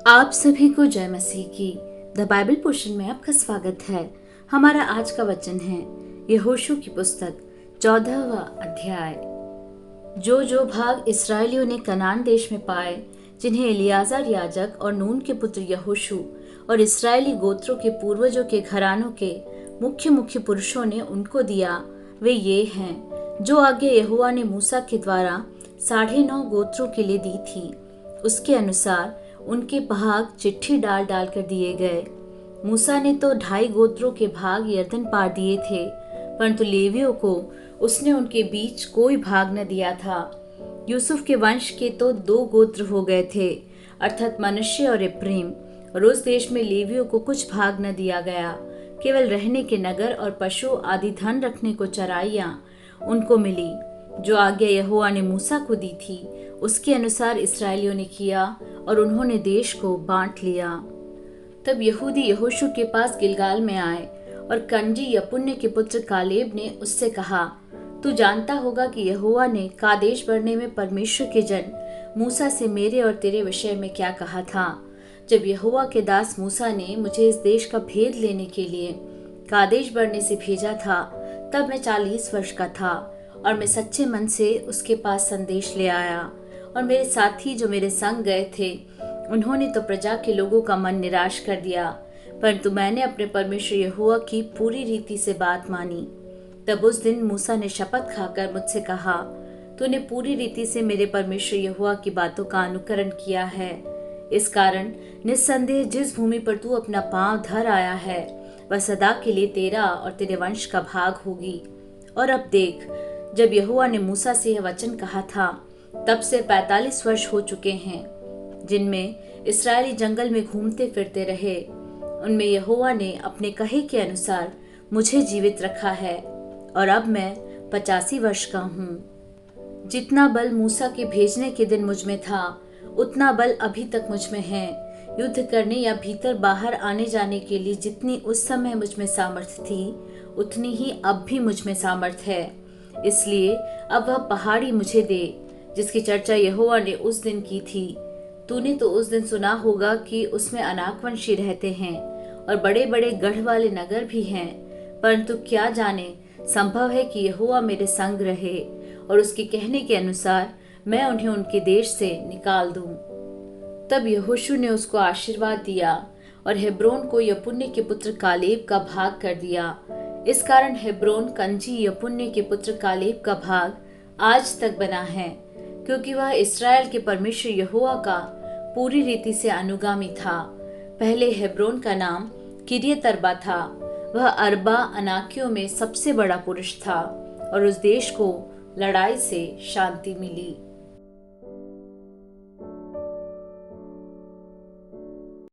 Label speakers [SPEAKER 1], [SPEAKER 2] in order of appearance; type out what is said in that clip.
[SPEAKER 1] आप सभी को जय मसीह की द बाइबल पोर्शन में आपका स्वागत है। हमारा आज का वचन है यहोशू की पुस्तक 14वां अध्याय। जो भाग इस्राएलियों ने कनान देश में पाए, जिन्हें एलियाजर याजक और नून के पुत्र यहोशू और इस्राएली गोत्रों के पूर्वजों के घरानों के मुख्य मुख्य पुरुषों ने उनको दिया, वे ये हैं जो आज्ञा यहोवा ने मूसा के द्वारा 9.5 गोत्रों के लिए दी थी। उसके अनुसार उनके भाग चिट्ठी डाल डाल कर दिए गए। मूसा ने तो 2.5 गोत्रों के भाग यरदन पार दिए थे, परंतु लेवियों को उसने उनके बीच कोई भाग न दिया था। यूसुफ के वंश के तो 2 गोत्र हो गए थे, अर्थात मनश्शे और एप्रैम, और उस देश में लेवियों को कुछ भाग न दिया गया। केवल रहने के नगर और पशु आदि धन रखने को चराइयां उनको मिली। जो आज्ञा यहोवा ने मूसा को दी थी, उसके अनुसार इस्राएलियों ने किया और उन्होंने देश को बांट लिया। तब यहूदी यहोशू के पास गिलगाल में आए और कनजी यपुन्ने के पुत्र कालेब ने उससे कहा, तू जानता होगा कि यहोवा ने कादेश बरने में परमेश्वर के जन मूसा से मेरे और तेरे विषय में क्या कहा था। जब यहोवा के दास मूसा ने मुझे इस देश का भेद लेने के लिए कादेश बरने से भेजा था, तब मैं 40 वर्ष का था और मैं सच्चे मन से उसके पास संदेश ले आया। और मेरे साथी जो मेरे संग गए थे, उन्होंने तो प्रजा के लोगों का मन निराश कर दिया, परंतु मैंने अपने परमेश्वर यहोवा की पूरी रीति से बात मानी। तब उस दिन मूसा ने शपथ खाकर मुझसे कहा, तूने पूरी रीति से मेरे परमेश्वर यहोवा की बातों का अनुकरण किया है। इस कारण निस्संदेह जिस भूमि पर तू अपना पांव धर आया है, वह सदा के लिए तेरा और तेरे वंश का भाग होगी। और अब देख, जब यहोवा ने मूसा से यह वचन कहा था, तब से 45 वर्ष हो चुके हैं, जिनमें इस्राएली जंगल में घूमते फिरते रहे। उनमें यहोवा ने अपने कहे के अनुसार मुझे जीवित रखा है, और अब मैं 85 वर्ष का हूँ। जितना बल मूसा के भेजने के दिन मुझ में था, उतना बल अभी तक मुझ में है। युद्ध करने या भीतर बाहर आने जाने के लिए जितनी उस समय मुझ में सामर्थ्य थी, उतनी ही अब भी मुझ में सामर्थ्य है। इसलिए अब वह पहाड़ी मुझे दे, जिसकी चर्चा यहोवा ने उस दिन की थी। तूने तो उस दिन सुना होगा कि उसमें अनाकवंशी रहते हैं और बड़े बड़े गढ़ वाले नगर भी हैं, परंतु क्या जाने, संभव है कि यहोवा मेरे संग रहे और उसके कहने के अनुसार मैं उन्हें उनके देश से निकाल दूं। तब यहोशू ने उसको आशीर्वाद दिया और हेब्रोन को यपुन्ने के पुत्र कालेब का भाग कर दिया। इस कारण हेब्रोन कनजी यपुन्ने के पुत्र कालेब का भाग आज तक बना है, क्योंकि वह इस्राएल के परमेश्वर यहोवा का पूरी रीति से अनुगामी था। पहले हेब्रोन का नाम किरियत अर्बा था। वह अरबा अनाकियों में सबसे बड़ा पुरुष था और उस देश को लड़ाई से शांति मिली।